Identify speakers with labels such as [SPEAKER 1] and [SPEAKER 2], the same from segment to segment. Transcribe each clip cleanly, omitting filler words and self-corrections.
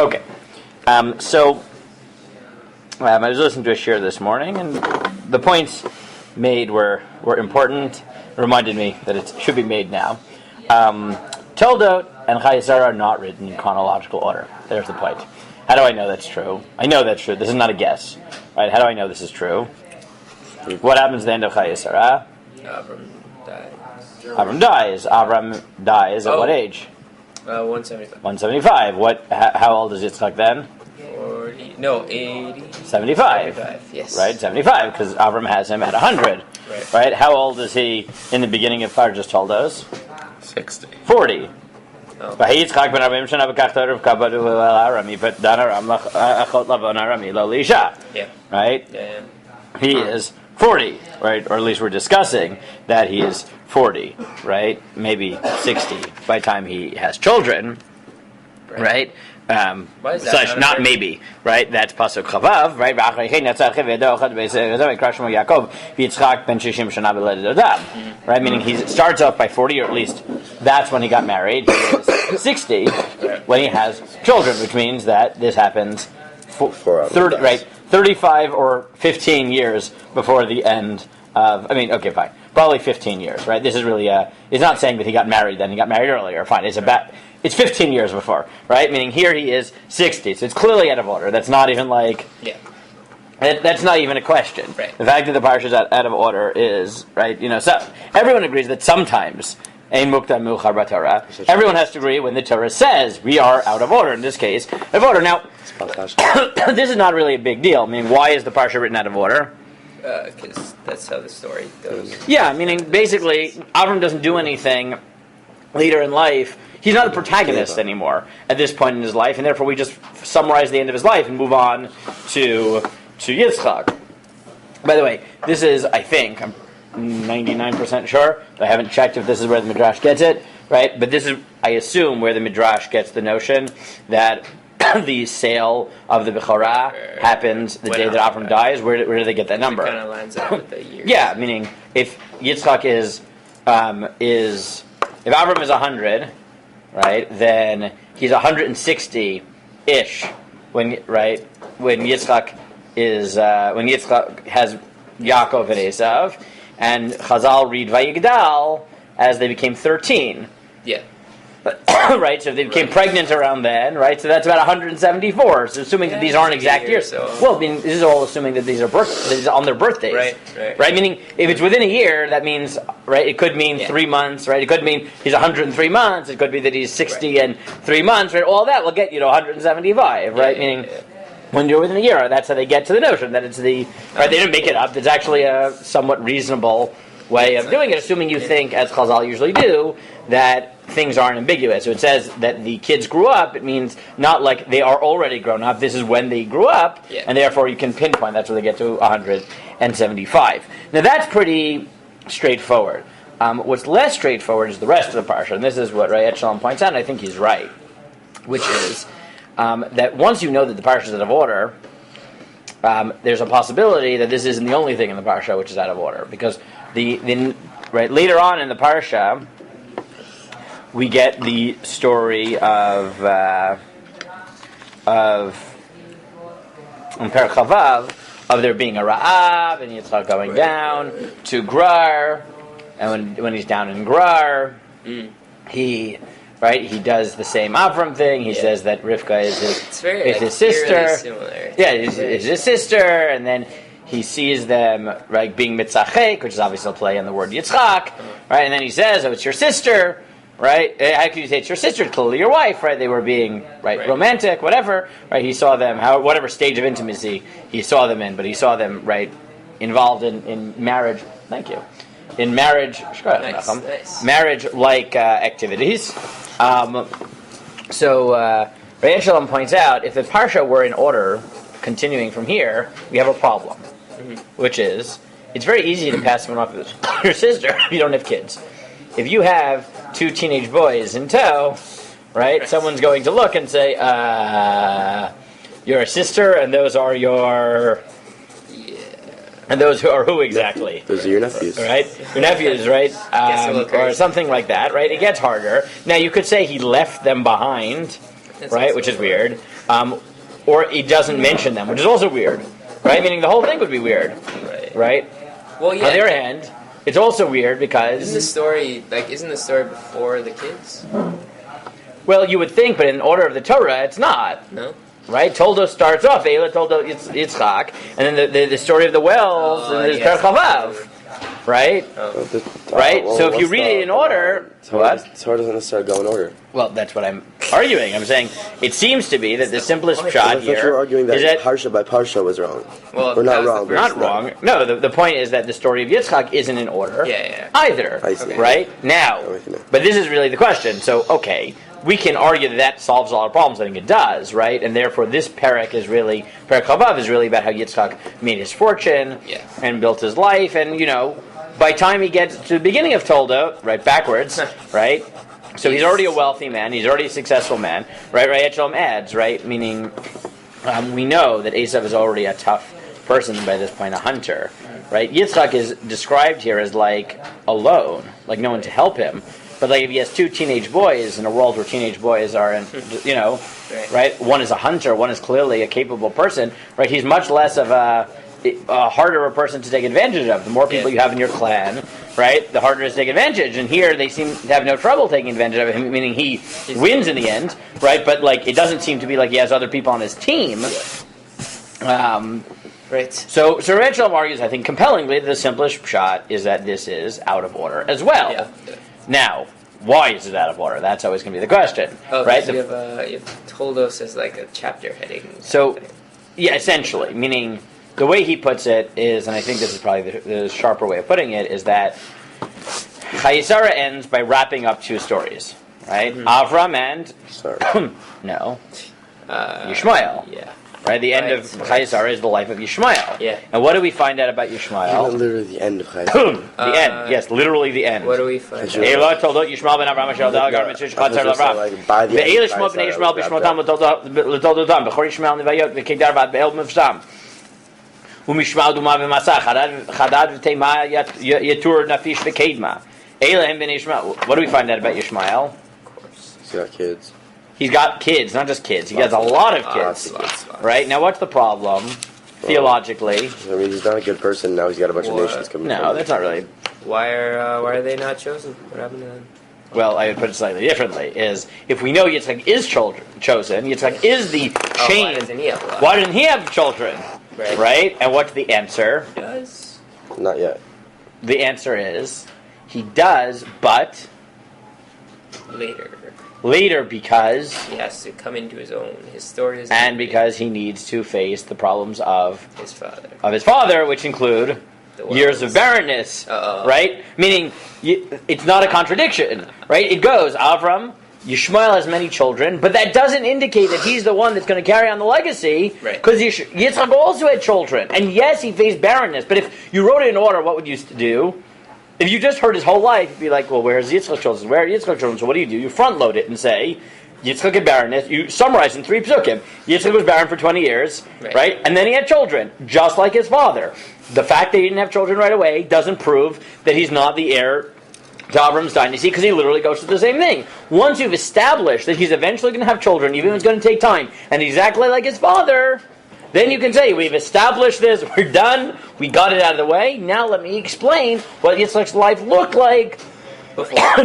[SPEAKER 1] Okay. So I was listening to a shir this morning, and the points made were important. It reminded me that it should be made now. Toldot and Chayei are not written in chronological order. There's the point. How do I know that's true? I know that's true. This is not a guess. Right? How do I know this is true? What happens at the end of Chayei? Avram dies at what age?
[SPEAKER 2] 175.
[SPEAKER 1] 175. How old is Yitzchak then?
[SPEAKER 2] 80.
[SPEAKER 1] 75.
[SPEAKER 2] Yes.
[SPEAKER 1] Right, 75, because Avram has him at 100. Right. How old is he in the beginning of Parshas Toldos?
[SPEAKER 3] 60.
[SPEAKER 1] 40.
[SPEAKER 2] Oh. Yeah.
[SPEAKER 1] Right?
[SPEAKER 2] Yeah.
[SPEAKER 1] He is 40, right? Or at least we're discussing that he is 40, right? Maybe 60 by the time he has children, right?
[SPEAKER 2] Why is that
[SPEAKER 1] Not maybe, right? That's pasuk chavav, right? Right? Meaning he starts off by 40, or at least that's when he got married. He is 60 when he has children, which means that this happens 30, right? 35 or 15 years before the end of, okay, fine. Probably 15 years, right? This is really, it's not saying that he got married then, he got married earlier, fine. It's 15 years before, right? Meaning here he is 60, so it's clearly out of order. That's not even that's not even a question.
[SPEAKER 2] Right.
[SPEAKER 1] The fact that the parsha is out of order is, right, so everyone agrees that sometimes, everyone has to agree when the Torah says we are out of order, in this case, out of order. Now, this is not really a big deal. Why is the parsha written out of order?
[SPEAKER 2] Because that's how the story goes.
[SPEAKER 1] Yeah, meaning basically, Avram doesn't do anything later in life. He's not the protagonist anymore at this point in his life, and therefore we just summarize the end of his life and move on to Yitzchak. By the way, this is, I think, I'm 99% sure, I haven't checked if this is where the Midrash gets it, right? But this is, I assume, where the Midrash gets the notion that the sale of the Bechorah happens the day that Avram dies. Where do they get that number?
[SPEAKER 2] It kind of lines up with the years.
[SPEAKER 1] Yeah, meaning if Yitzchak is if Avram is 100, right, then he's 160-ish when Yitzchak has Yaakov and Esav, and Chazal read Vayigdal as they became 13.
[SPEAKER 2] Yeah.
[SPEAKER 1] Right, so if they became pregnant around then, right, so that's about 174. So assuming that these aren't exact years.
[SPEAKER 2] So.
[SPEAKER 1] Well, this is all assuming that these are on their birthdays. Right. Meaning, if it's within a year, that means, right, it could mean 3 months, right? It could mean he's 103 months. It could be that he's 60 and 3 months, right? All that will get you to 175, right? Meaning, when you're within a year, that's how they get to the notion that it's right, they didn't make it up. It's actually a somewhat reasonable way of doing it, assuming you think, as Chazal usually do, that things aren't ambiguous. So it says that the kids grew up, it means not like they are already grown up, this is when they grew up, and therefore you can pinpoint, that's where they get to 175. Now that's pretty straightforward. What's less straightforward is the rest of the parsha, and this is what Rayet Shalom points out, and I think he's right, which is that once you know that the parsha is out of order, there's a possibility that this isn't the only thing in the parsha which is out of order, because later on in the parsha, we get the story of Perek Chavav, of there being a Ra'av, and Yitzchak going down to Gerar, and when he's down in Gerar, he does the same Avram thing. He says that Rivka is his sister.
[SPEAKER 2] Similar.
[SPEAKER 1] Yeah, is his sister, and then he sees them being mitzachek, which is obviously a play on the word Yitzchak, right? And then he says, "Oh, it's your sister." Right? How can you say it's your sister? It's clearly your wife, right? They were being romantic, whatever. Right? He saw them, whatever stage of intimacy he saw them in, but he saw them involved in marriage. Thank you. In marriage,
[SPEAKER 2] nice.
[SPEAKER 1] Marriage-like activities. So Rayet Shalom points out, if the parsha were in order, continuing from here, we have a problem, which is it's very easy to pass someone off as your sister if you don't have kids. If you have 2 teenage boys in tow, right, someone's going to look and say, you're a sister, and those are your... And those are who exactly?
[SPEAKER 3] Those are your nephews.
[SPEAKER 1] Right? Your nephews, right? Or something like that, right? It gets harder. Now, you could say he left them behind right? Which is weird. Or he doesn't mention them, which is also weird, right? Meaning the whole thing would be weird, right?
[SPEAKER 2] Well, yeah.
[SPEAKER 1] On the other hand, it's also weird because
[SPEAKER 2] isn't the story before the kids?
[SPEAKER 1] Well, you would think, but in order of the Torah, it's not.
[SPEAKER 2] No.
[SPEAKER 1] Right? Toldot starts off, Eila Toldot Yitzchak, and then the story of the wells, and there's Perek Chavav. Right? Right? So if you read it in order...
[SPEAKER 3] Torah doesn't necessarily go in order.
[SPEAKER 1] Well, that's what I'm arguing. I'm saying it seems to be that the simplest shot here
[SPEAKER 3] you're arguing that
[SPEAKER 1] is that
[SPEAKER 3] Parsha by Parsha was wrong.
[SPEAKER 2] Well,
[SPEAKER 3] or not wrong.
[SPEAKER 1] Not wrong. No, the point is that the story of Yitzchak isn't in order either.
[SPEAKER 3] I see.
[SPEAKER 1] Right? Now, but this is really the question. So, okay, we can argue that solves a lot of problems. I think it does, right? And therefore, this Perek Chavav is really about how Yitzchak made his fortune and built his life, and by the time he gets to the beginning of Toldot, right, backwards, right? So he's already a wealthy man. He's already a successful man, right? Rayet Shalom adds, right? Meaning, we know that Esav is already a tough person by this point, a hunter, right? Yitzchak is described here as like alone, like no one to help him. But like if he has two teenage boys in a world where teenage boys are, right? One is a hunter, one is clearly a capable person, right? He's much less of a harder a person to take advantage of. The more people you have in your clan, right, the harder it is to take advantage. And here they seem to have no trouble taking advantage of him, meaning he wins in the end, right? But like it doesn't seem to be like he has other people on his team.
[SPEAKER 2] Right.
[SPEAKER 1] So Rayet Shalom argues, I think, compellingly, the simplest shot is that this is out of order as well.
[SPEAKER 2] Yeah.
[SPEAKER 1] Now, why is it out of order? That's always going to be the question, right?
[SPEAKER 2] You have Toldos as like a chapter heading.
[SPEAKER 1] So, yeah, essentially, meaning the way he puts it is, and I think this is probably the sharper way of putting it, is that Chayei ends by wrapping up two stories, right? Avram and Yishmael.
[SPEAKER 2] Yeah.
[SPEAKER 1] Right, the end of Chayei is the life of Yishmael.
[SPEAKER 2] Yeah.
[SPEAKER 1] And what do we find out about Yishmael?
[SPEAKER 3] Literally the end of Chayei.
[SPEAKER 1] The end, yes, literally the end.
[SPEAKER 2] What do we find out?
[SPEAKER 1] Eila Toldot Yishmael ben Avram Asher Dal Gar Mitzvah Chatzar Lavram. Ve'eila Shmo b'nei Yishmael b'shmotam l'Toldotam b'chor Yishmael nivayot v'kedar v'ad be'el b'mivsam. U'mishmael duma v'masach chadad v'teima yatur nafish v'kedma. Eila hem b'nei Yishmael. What do we find out about Yishmael?
[SPEAKER 2] Of course.
[SPEAKER 3] He's got kids.
[SPEAKER 1] He's got kids, not just kids. He has a lot of kids. Right? Now, what's the problem, theologically?
[SPEAKER 3] I mean, he's not a good person. Now he's got a bunch of nations coming.
[SPEAKER 1] No, that's not really.
[SPEAKER 2] Why are they not chosen? What happened to them?
[SPEAKER 1] Well, I would put it slightly differently. Is if we know Yitzchak is chosen, Yitzchak is the chain. Why didn't he have children? Right? And what's the answer?
[SPEAKER 2] He does.
[SPEAKER 3] Not yet.
[SPEAKER 1] The answer is he does, but later because
[SPEAKER 2] he has to come into his own. His story is,
[SPEAKER 1] and because he needs to face the problems of
[SPEAKER 2] his father,
[SPEAKER 1] which include years of barrenness. Right? Meaning it's not a contradiction. Right? It goes Avram. Yishmael has many children, but that doesn't indicate that he's the one that's going to carry on the legacy, because Yitzchak also had children. And yes, he faced barrenness, but if you wrote it in order, what would you do? If you just heard his whole life, you'd be like, well, where's Yitzchak's children? Where are Yitzchak's children? So what do? You front load it and say, Yitzchak had barrenness. You summarize in 3 psukim. Yitzchak was barren for 20 years, right? And then he had children, just like his father. The fact that he didn't have children right away doesn't prove that he's not the heir to Avram's dynasty, because he literally goes through the same thing. Once you've established that he's eventually going to have children, even if it's going to take time, and exactly like his father, then you can say, we've established this, we're done, we got it out of the way, now let me explain what Yitzchak's life looked like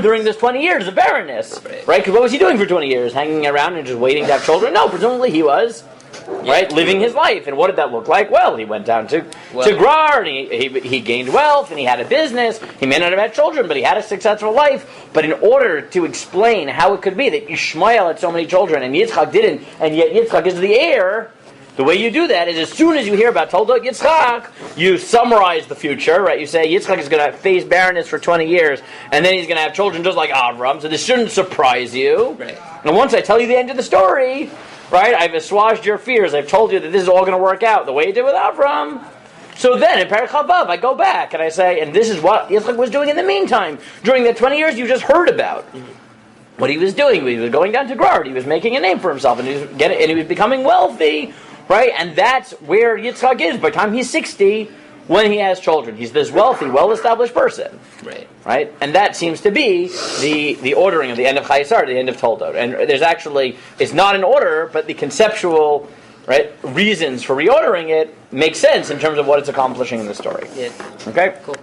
[SPEAKER 1] during this 20 years of barrenness. Right? Because what was he doing for 20 years? Hanging around and just waiting to have children? No, presumably he was living his life. And what did that look like? Well, he went down to Grar, and he gained wealth, and he had a business. He may not have had children, but he had a successful life. But in order to explain how it could be that Ishmael had so many children and Yitzchak didn't, and yet Yitzchak is the heir, the way you do that is as soon as you hear about Toldot Yitzchak, you summarize the future, right? You say Yitzchak is going to face barrenness for 20 years, and then he's going to have children just like Avram, so this shouldn't surprise you.
[SPEAKER 2] Right.
[SPEAKER 1] And once I tell you the end of the story, right, I've assuaged your fears. I've told you that this is all going to work out the way it did with Avram. So then, in Perek Chavav, I go back and I say, and this is what Yitzchak was doing in the meantime, during the 20 years you just heard about. What he was doing, he was going down to Grar, he was making a name for himself, and he was becoming wealthy. Right, and that's where Yitzchak is. By the time he's 60, when he has children, he's this wealthy, well-established person. Right? And that seems to be the ordering of the end of Chayei, the end of Toldot. And there's actually, it's not an order, but the conceptual reasons for reordering it make sense in terms of what it's accomplishing in the story.
[SPEAKER 2] Yeah.
[SPEAKER 1] Okay?
[SPEAKER 2] Cool.